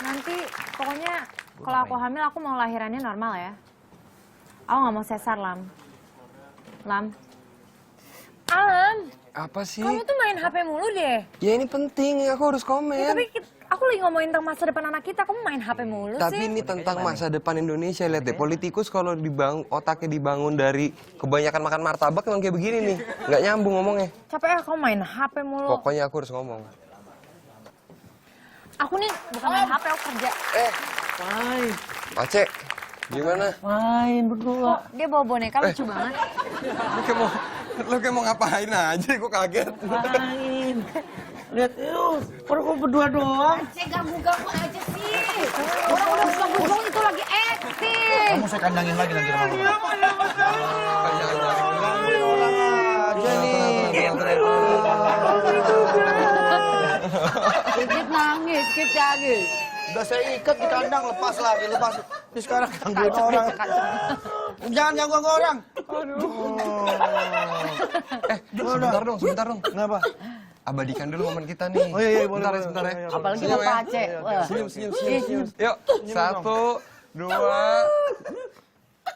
Nanti pokoknya kalau aku hamil aku mau lahirannya normal ya. Aku nggak mau sesar, Lam. Lam. Alam. Apa sih? Kamu tuh main HP mulu deh. Ya ini penting, aku harus komen. Ya, tapi aku lagi ngomongin tentang masa depan anak kita, kamu main HP mulu sih. Tapi ini tentang masa depan Indonesia, lihat deh. Politikus kalau otaknya dibangun dari kebanyakan makan martabak emang kayak begini nih. Nggak nyambung ngomongnya. Capek ya kamu main HP mulu. Pokoknya aku harus ngomong. Aku nih bukan main HP, aku kerja. Main. Pace, gimana? Main berdua. Kok dia bawa boneka lucu banget. Lu kayak mau ngapain aja, gue kaget. Main. Lihat, baru kok berdua doang. Saya ganggu-ganggu aja sih. Orang udah ganggu-ganggu itu lagi acting. Kamu saya kandangin lagi nanti malam. Sedikit nangis, sedikit nangis. Udah saya ikat di kandang, lepas lagi, lepas. Ini sekarang gangguin orang. Jangan ganggu orang. Aduh. Sebentar dong. Kenapa? Abadikan dulu momen kita nih. Oh iya, boleh. Sebentar ya. Apalagi Senyum Bapak ya. Aceh. Senyum. Yuk, 1, 2,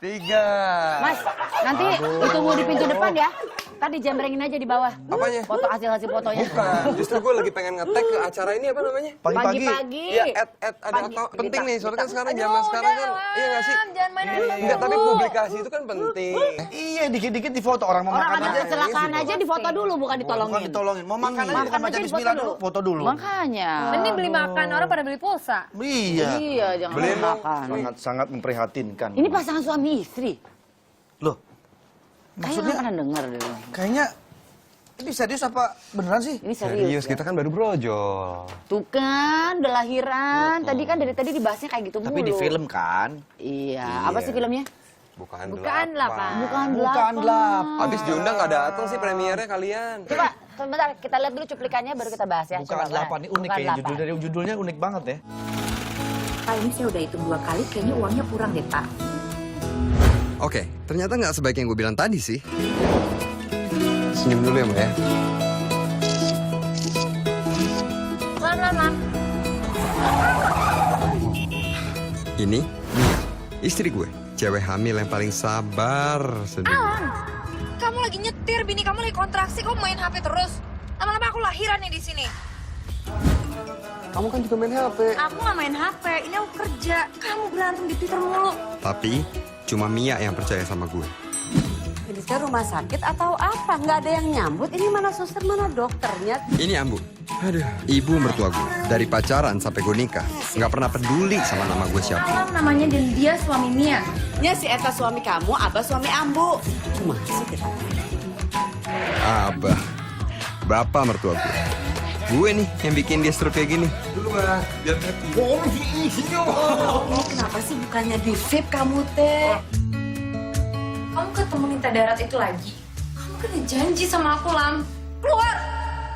3. Mas, nanti ditunggu di pintu depan ya. Tadi jembrengin aja di bawah. Apanya? Foto hasil fotonya. Bukan, justru gue lagi pengen nge-tag ke acara ini apa namanya? Pagi-pagi. Iya, ada penting nih, soalnya kan sekarang zaman sekarang kan, iya nggak sih? Jangan main handphone. Enggak, tapi publikasi itu kan penting. Iya, dikit-dikit difoto orang mau Orang makan ada aja. kecelakaan aja difoto dulu, bukan Bukan ditolongin. ditolongin. Mau makan aja, Makan bukan baca aja bismillah difoto dulu, foto dulu. Makanya. Mending beli makan, orang pada beli pulsa. Iya. Iya, jangan Beliin dong. makan. Sangat memprihatinkan. Ini pasangan suami istri. Loh, Kayaknya maksudnya nggak pernah dengar deh. kayaknya ini serius apa beneran sih? Ini serius. Kita kan baru brojol. Tuh kan, udah lahiran. Tadi kan dari tadi dibahasnya kayak gitu Tapi mulu. di film kan? Iya. Apa sih filmnya? Bukan Bukan 8. Bukan Bukan 8. Habis diundang nggak datang sih premiernya kalian. Coba, sebentar kita lihat dulu cuplikannya baru kita bahas ya. Bukan Coba, 8, ini unik Bukan kayaknya 8. dari judulnya unik banget ya. Pak, ini saya udah hitung 2 kali, kayaknya uangnya kurang deh, Pak. Oke, ternyata nggak sebaik yang gue bilang tadi sih. Senyum dulu ya, Mbak ya. Lam. Ini Mia, istri gue. Cewek hamil yang paling sabar sedih. Kamu lagi nyetir, bini kamu lagi kontraksi, kamu main HP terus. Lama-lama aku lahiran nih di sini. Kamu kan juga main HP. Aku nggak main HP, ini aku kerja. Kamu berantem di Twitter mulu. Tapi cuma Mia yang percaya sama gue. Ini kan rumah sakit atau apa? Nggak ada yang nyambut. Ini mana suster, mana dokternya? Ini Ambu. Aduh, ibu mertua gue. Dari pacaran sampai gue nikah, nggak pernah peduli sama nama gue siapa. Alam namanya dan dia suami Mia. Ya si Eta suami kamu, Abah suami Ambu. Masih kita. Abah, bapak mertua gue. Gue nih yang bikin dia stroke kayak gini. Dulu Mbak, biar happy. Ini kenapa sih bukannya di VIP kamu teh? Kamu ketemu Nita Darat itu lagi. Kamu kan udah janji sama aku, Lam. Keluar!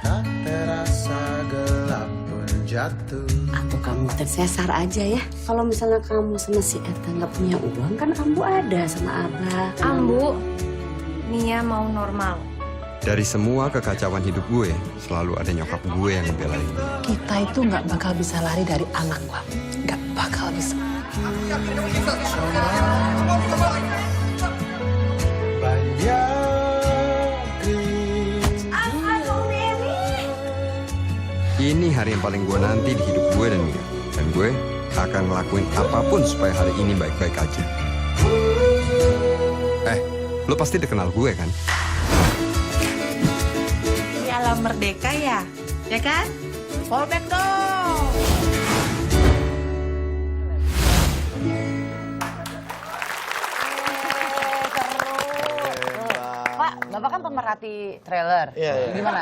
Tak terasa gelap pun jatuh. Atau kamu tersesar aja ya? Kalau misalnya kamu sama si Eta nggak punya uang, kan Ambu ada sama Abah. Ambu, Mia mau normal. Dari semua kekacauan hidup gue, selalu ada nyokap gue yang ngebelain. Kita itu nggak bakal bisa lari dari anak, Wak. Nggak bakal bisa. Ini hari yang paling gue nanti di hidup gue dan Mia. Dan gue akan ngelakuin apapun supaya hari ini baik-baik aja. Lo pasti udah kenal gue kan? Ini alam merdeka ya? Ya kan? Fallback dong! Pak, Bapak kan pemerhati trailer. Iya. Gimana?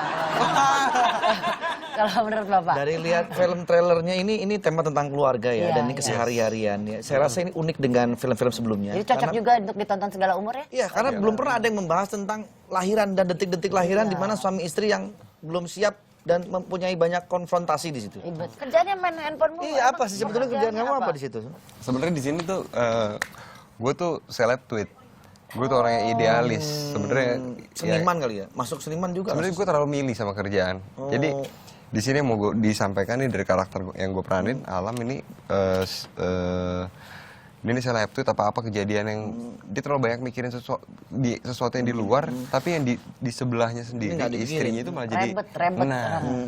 Kalau menurut Bapak? Dari lihat film trailernya ini tema tentang keluarga ya, Iya, dan ini kesehari-harian ya. Saya rasa ini unik dengan film-film sebelumnya. Jadi cocok Karena- juga untuk ditonton segala umur ya? Iya, karena belum pernah ada yang membahas tentang lahiran dan detik-detik lahiran di mana suami istri yang belum siap dan mempunyai banyak konfrontasi di situ. Ribet. Kerjanya main handphone mulu. Iya, apa sih sebetulnya kerjaan kamu apa di situ? Sebenarnya di sini tuh gue tuh seleb tweet. Gue tuh orang yang idealis. Sebenarnya Seniman kali ya? Masuk seniman juga? Sebenarnya gue terlalu milih sama kerjaan. Jadi di sini mau disampaikan nih dari karakter yang gue peranin, Alam ini ini seleb tweet apa kejadian yang dia terlalu banyak mikirin sesuatu yang di luar, tapi yang di sebelahnya sendiri, istrinya itu malah jadi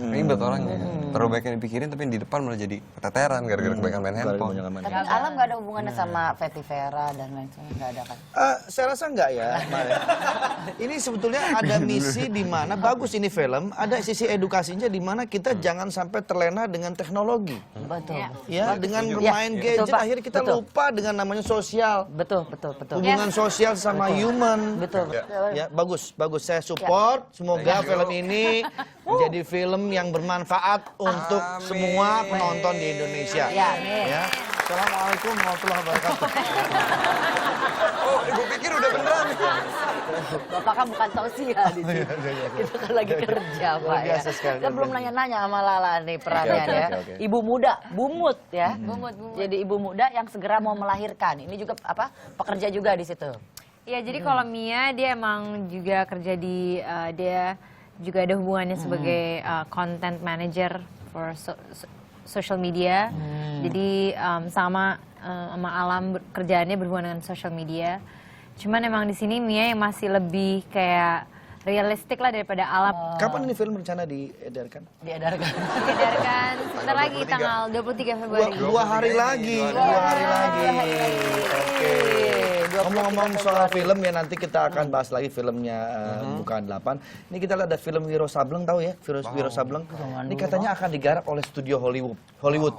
ribet orangnya. Terlalu banyak yang dipikirin, tapi yang di depan malah jadi keteteran gara-gara kebanyakan main handphone. Tapi Alam nggak ada hubungannya sama Fetty Vera dan lain sebagainya, nggak ada kan? Saya rasa enggak ya, Mare. Ini sebetulnya ada misi di mana bagus ini film, ada sisi edukasinya di mana kita jangan sampai terlena dengan teknologi. Betul. Ya, dengan bermain gadget akhirnya kita lupa dengan namanya sosial. Betul. Hubungan sosial sama human. Betul. Ya, bagus. Saya support. Semoga film ini menjadi film yang bermanfaat untuk semua penonton di Indonesia. Ya. Assalamualaikum warahmatullahi wabarakatuh. Oh, ibu pikir udah beneran. Bapak kan bukan sosial di sini. Kita kan lagi kerja, Pak ya. Kita belum nanya-nanya sama Lala nih perannya ya. Ibu muda, Bumut ya. Bumut. Jadi ibu muda yang segera mau melahirkan. Ini juga pekerja juga di situ. Iya, jadi kalau Mia dia emang juga kerja di dia juga ada hubungannya sebagai content manager for social media. Jadi sama Alam kerjaannya berhubungan dengan social media. Cuman emang di sini Mia yang masih lebih kayak realistik lah daripada Alam. Kapan ini film rencana diedarkan? Diedarkan sebentar lagi tanggal 23 Februari. Dua hari lagi. Oke. Ngomong-ngomong soal film ya, nanti kita akan bahas lagi filmnya Bukaan 8. Ini kita lihat ada film Wiro Sableng, tahu ya? Wiro Sableng. Ini katanya akan digarap oleh studio Hollywood.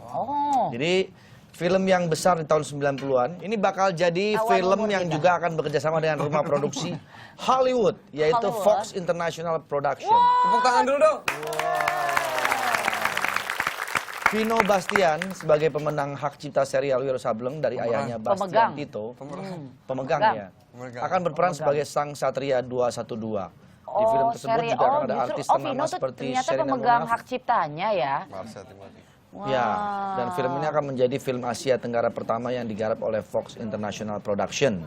Jadi film yang besar di tahun 90-an. Ini bakal jadi film yang juga akan bekerjasama dengan rumah produksi Hollywood, yaitu Fox International Production. Tepuk tangan dulu dong. Vino Bastian sebagai pemenang hak cipta serial Wiro Sableng dari ayahnya Bastian Tito, pemegang ya, akan berperan sebagai sang Satria 212. Di film tersebut juga akan ada artis ternama seperti ternyata Sherina pemegang Munaf. hak ciptanya ya. Ya, dan film ini akan menjadi film Asia Tenggara pertama yang digarap oleh Fox International Production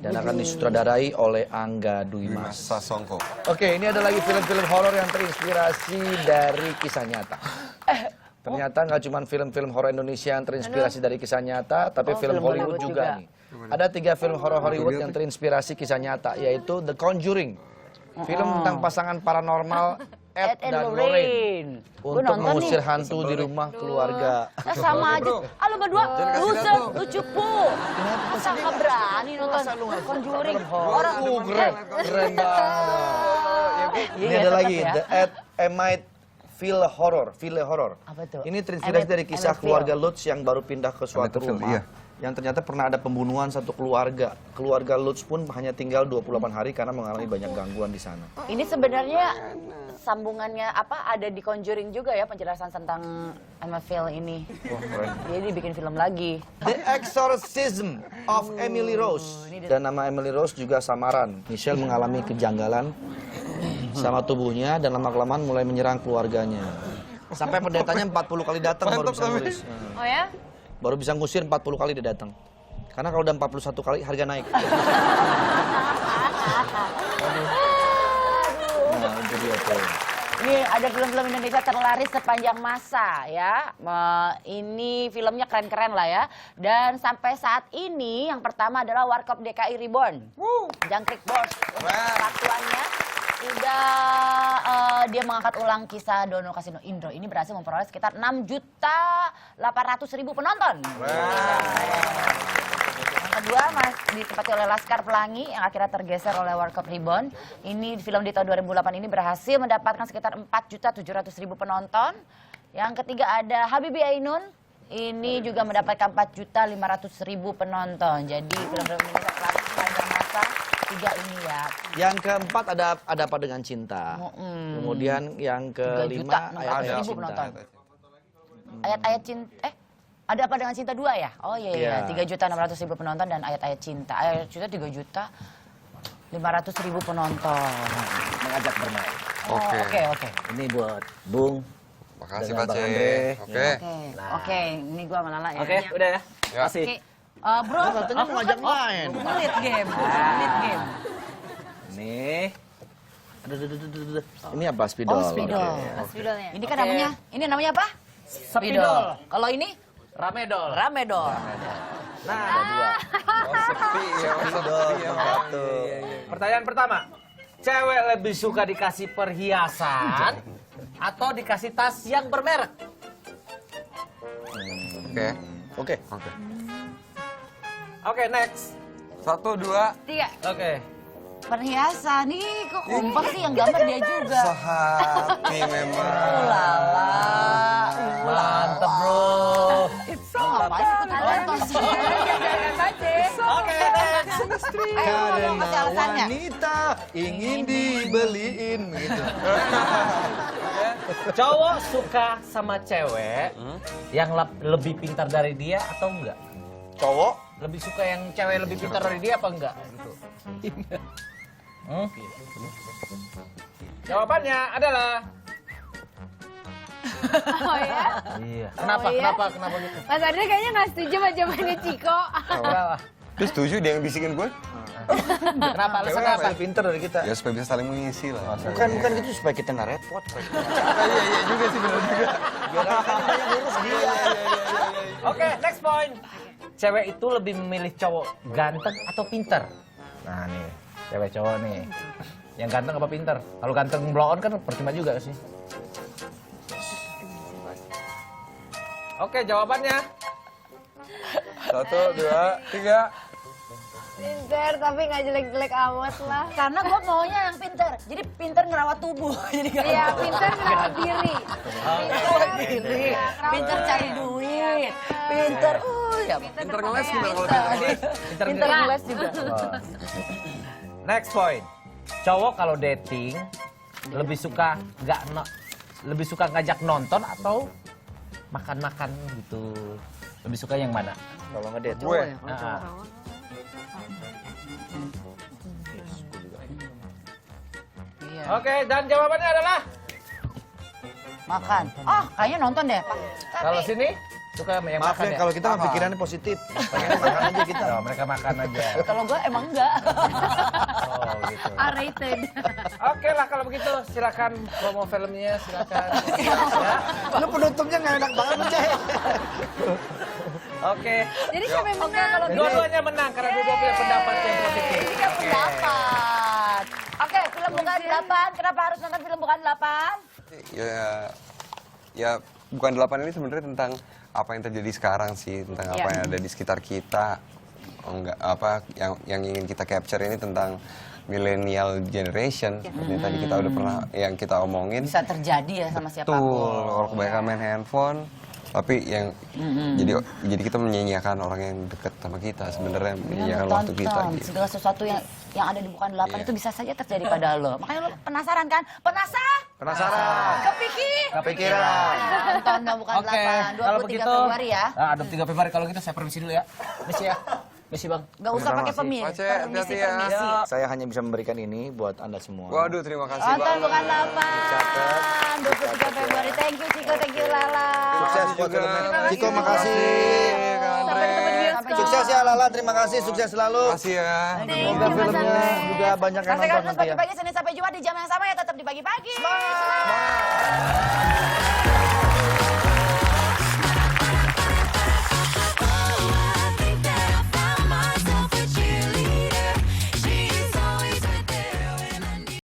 dan akan disutradarai oleh Angga Dwi Mas Sasongko. Oke, ini ada lagi film-film horor yang terinspirasi dari kisah nyata. Ternyata nggak cuma film-film horor Indonesia yang terinspirasi dari kisah nyata, tapi film Hollywood juga nih. Ada 3 film horor Hollywood yang terinspirasi kisah nyata, yaitu The Conjuring, film tentang pasangan paranormal Ed dan Lorraine untuk mengusir hantu di rumah keluarga. Sama aja. Lo berdua loser, lu cupu. Masa nggak berani nonton Conjuring? Orang Keren banget. Ini ada lagi The Ed Emite Ville Horror. Apa itu? Ini terinspirasi dari kisah keluarga Lutz yang baru pindah ke suatu rumah. Yang ternyata pernah ada pembunuhan satu keluarga. Keluarga Lutz pun hanya tinggal 28 hari karena mengalami banyak gangguan di sana. Ini sebenarnya sambungannya ada di Conjuring juga ya, penjelasan tentang Emily ini. Wah, keren. Jadi bikin film lagi. The Exorcism of Emily Rose. Dan nama Emily Rose juga samaran. Michelle mengalami kejanggalan sama tubuhnya dan lama-kelamaan mulai menyerang keluarganya. Sampai pendetanya 40 kali datang baru bisa nulis. Oh ya? Baru bisa ngusir 40 kali dia datang. Karena kalau udah 41 kali harga naik. Nah, itu dia tuh. Ini ada film-film Indonesia terlaris sepanjang masa ya. Ini filmnya keren-keren lah ya. Dan sampai saat ini yang pertama adalah Warkop DKI Reborn. Jangkrik Bos. Waktuannya sudah dia mengangkat ulang kisah Dono Kasino Indro. Ini berhasil memperoleh sekitar 6.800.000 penonton. Yang kedua ditempati oleh Laskar Pelangi yang akhirnya tergeser oleh Warkop Reborn. Ini film di tahun 2008 ini berhasil mendapatkan sekitar 4.700.000 penonton. Yang ketiga ada Habibie Ainun. Ini juga mendapatkan 4.500.000 penonton. Jadi film-film Indonesia terlaris sepanjang masa. 3 ini ya. Yang keempat ada Apa Dengan Cinta. Kemudian yang kelima Ayat-Ayat Cinta. Ayat-Ayat Cinta. Ada Apa Dengan Cinta 2 ya? Oh iya. 3.600.000 penonton dan Ayat-Ayat Cinta. Ayat Cinta 3.500.000 penonton. Mengajak bermain. Oke. Ini buat Bung. Makasih dengan Pak Bang C. Andre. Oke, ini gua sama Lala ya. Oke, udah ya. Kasih. Bro, Katanya mau ngajak main. Lead game. Nih. Aduh. Ini apa? Spidol. Oh, spidol. Oke. Spidolnya. Ini kan namanya apa? Spidol. Kalau ini? Ramedol. Ramedol. Nah, ada dua. Oh sepi ya, Spidol, satu. Pertanyaan pertama. Cewek lebih suka dikasih perhiasan atau dikasih tas yang bermerek? Oke. Oke, next. 1, 2, 3. Oke. Perhiasan. Nih, kok kompak sih yang gambar dia juga. sehati memang. Lala. Mantep, bro. Ngapain ikut kontes? Oke, next. Ayo ngomong ke alasannya. Wanita ingin dibeliin gitu. Cowok suka sama cewek yang lebih pintar dari dia atau enggak? Cowok Lebih suka yang cewek lebih pintar dari dia apa enggak? Gitu. Jawabannya adalah Oh ya? iya. Kenapa? Oh, iya? Kenapa gitu? Mas Andre kayaknya nggak setuju sama jawabannya Ciko. Kenapa? Terus setuju dia yang bisikin gue? Kenapa? Alasan cewek apa? lebih pintar dari kita. Ya supaya bisa saling mengisi lah. Bukan gitu supaya kita nggak repot. Iya juga sih benar juga. Biar kan banyak ngurus dia. Oke, next point. Cewek itu lebih memilih cowok ganteng atau pinter? Nah nih, cewek cowok nih. Yang ganteng apa pinter? Kalau ganteng blow on kan percuma juga sih. Oke, jawabannya. 1, 2, 3. Pinter tapi nggak jelek-jelek amat lah. Karena gue maunya yang pinter. Jadi pinter ngerawat tubuh. Jadi Iya, pinter merawat diri. Pinter cari duit. Pinter, ya Pinter ngeles gimana kalau Pinter pinter ngeles juga. Next point. Cowok kalau dating lebih suka lebih suka ngajak nonton atau makan-makan gitu. Lebih suka yang mana? Kalau ngedate gue? Ah. Iya. Oke, dan jawabannya adalah Makan. Oh, kayaknya nonton deh, Pak. kalau sini suka yang Maaf makan ya, ya. kalau kita pikirannya positif. Pengen makan aja kita. Ya, mereka makan aja. Kalau gue emang enggak. Oh, gitu. R-rated. Oke lah kalau begitu, silakan promo filmnya, silakan. Ya. Lu penutupnya nggak enak banget, Ceh. Oke. Jadi siapa yang menang? Dua-duanya menang karena dua-dua punya pendapat yang positif. Ini kan pendapat. Oke, film Bukan 8. Kenapa harus nonton film Bukan 8? Ya bukan 8 ini sebenarnya tentang apa yang terjadi sekarang sih, tentang apa yang ada di sekitar kita. Enggak apa yang ingin kita capture ini tentang millennial generation. Seperti yang tadi kita udah pernah yang kita omongin. Bisa terjadi ya sama siapapun. Betul, kalau kebanyakan main handphone, tapi yang jadi kita menyanyiakan orang yang dekat sama kita sebenarnya, menyanyiakan waktu kita. Gitu. Segala sesuatu yang ada di Bukan 8 itu bisa saja terjadi pada lo. Makanya lo penasaran kan? Penasaran. Kepikiran. Nonton dong Bukan 8. 23 Februari ya. Nah, 23 Februari kalau gitu saya permisi dulu ya. Misi ya. Misi Bang. Gak usah pakai permisi. Pak Cek, hati-hati ya. Saya hanya bisa memberikan ini buat Anda semua. Waduh, terima kasih Nonton banget. Bukan 8. 23 Februari. Thank you Ciko, thank you Lala. Sukses buat filmnya. Ciko, makasih. Sampai ketemu di bioskop. Sukses ya Lala, terima kasih. Sukses selalu. Makasih ya. Semoga filmnya juga banyak yang Saksikan nonton terus nanti ya. pagi-pagi Senin sampai Jumat di jam yang sama ya, tetap di pagi-pagi. Semangat.